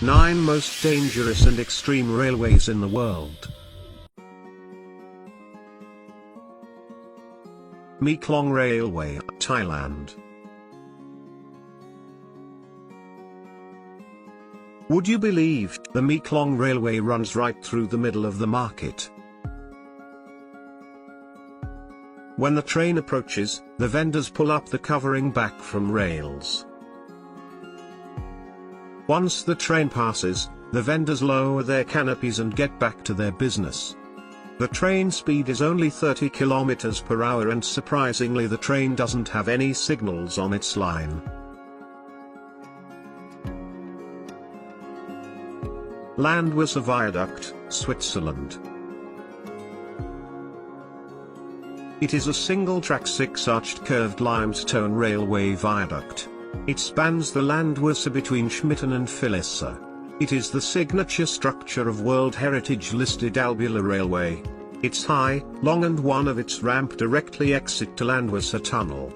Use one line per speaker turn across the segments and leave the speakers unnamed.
9 most dangerous and extreme railways in the world. Mekong Railway, Thailand. Would you believe the Mekong Railway runs right through the middle of the market? When the train approaches, the vendors pull up the covering back from rails. Once the train passes, the vendors lower their canopies and get back to their business. The train speed is only 30 km per hour, and surprisingly the train doesn't have any signals on its line. Landweser Viaduct, Switzerland. It is a single-track 6-arched curved limestone railway viaduct. It spans the Landweser between Schmitten and Philisse. It is the signature structure of World Heritage listed Albula Railway. It's high, long, and one of its ramp directly exit to Landweser Tunnel.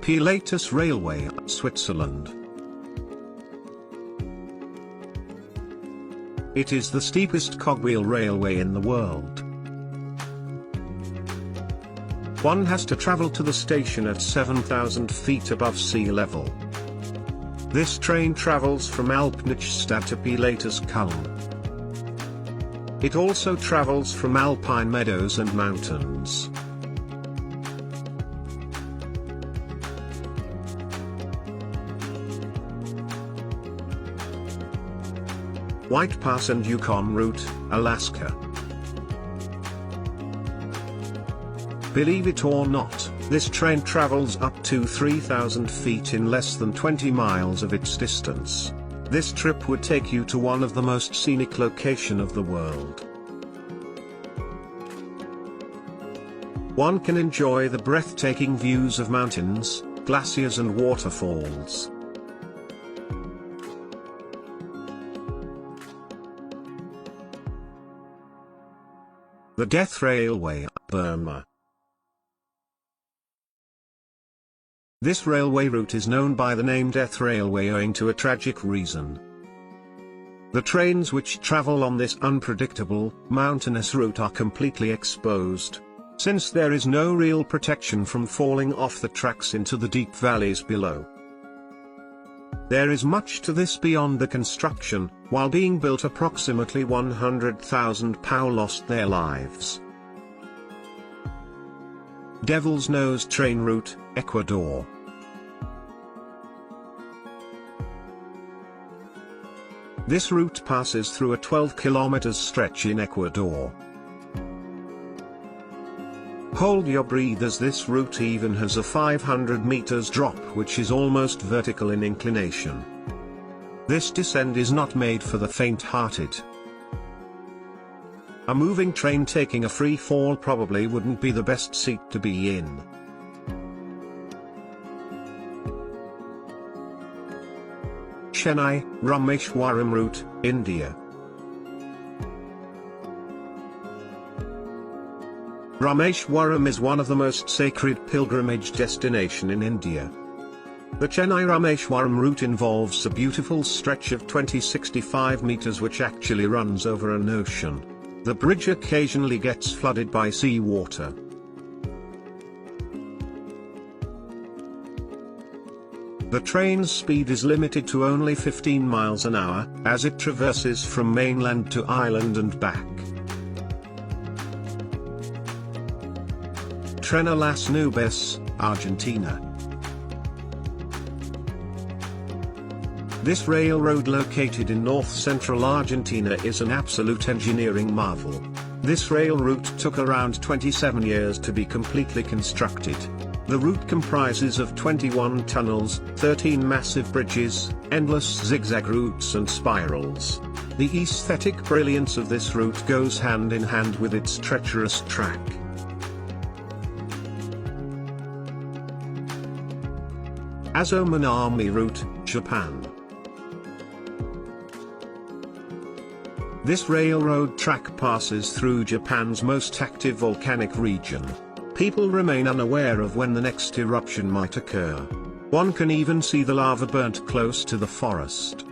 Pilatus Railway, Switzerland. It is the steepest cogwheel railway in the world. One has to travel to the station at 7,000 feet above sea level. This train travels from Alpnachstad to Pilatus Kulm. It also travels from alpine meadows and mountains. White Pass and Yukon Route, Alaska. Believe it or not, this train travels up to 3,000 feet in less than 20 miles of its distance. This trip would take you to one of the most scenic locations of the world. One can enjoy the breathtaking views of mountains, glaciers and waterfalls. The Death Railway, Burma. This railway route is known by the name Death Railway owing to a tragic reason. The trains which travel on this unpredictable, mountainous route are completely exposed, since there is no real protection from falling off the tracks into the deep valleys below. There is much to this beyond the construction. While being built, approximately 100,000 POW lost their lives. Devil's Nose Train Route, Ecuador. This route passes through a 12 km stretch in Ecuador. Hold your breath, as this route even has a 500 meters drop, which is almost vertical in inclination. This descent is not made for the faint-hearted. A moving train taking a free fall probably wouldn't be the best seat to be in. Chennai, Rameshwaram Route, India. Rameshwaram is one of the most sacred pilgrimage destinations in India. The Chennai-Rameshwaram route involves a beautiful stretch of 65 meters which actually runs over an ocean. The bridge occasionally gets flooded by seawater. The train's speed is limited to only 15 miles an hour, as it traverses from mainland to island and back. Tren a las Nubes, Argentina. This railroad located in north-central Argentina is an absolute engineering marvel. This rail route took around 27 years to be completely constructed. The route comprises of 21 tunnels, 13 massive bridges, endless zigzag routes and spirals. The aesthetic brilliance of this route goes hand in hand with its treacherous track. Azo Minami Route, Japan. This railroad track passes through Japan's most active volcanic region. People remain unaware of when the next eruption might occur. One can even see the lava burnt close to the forest.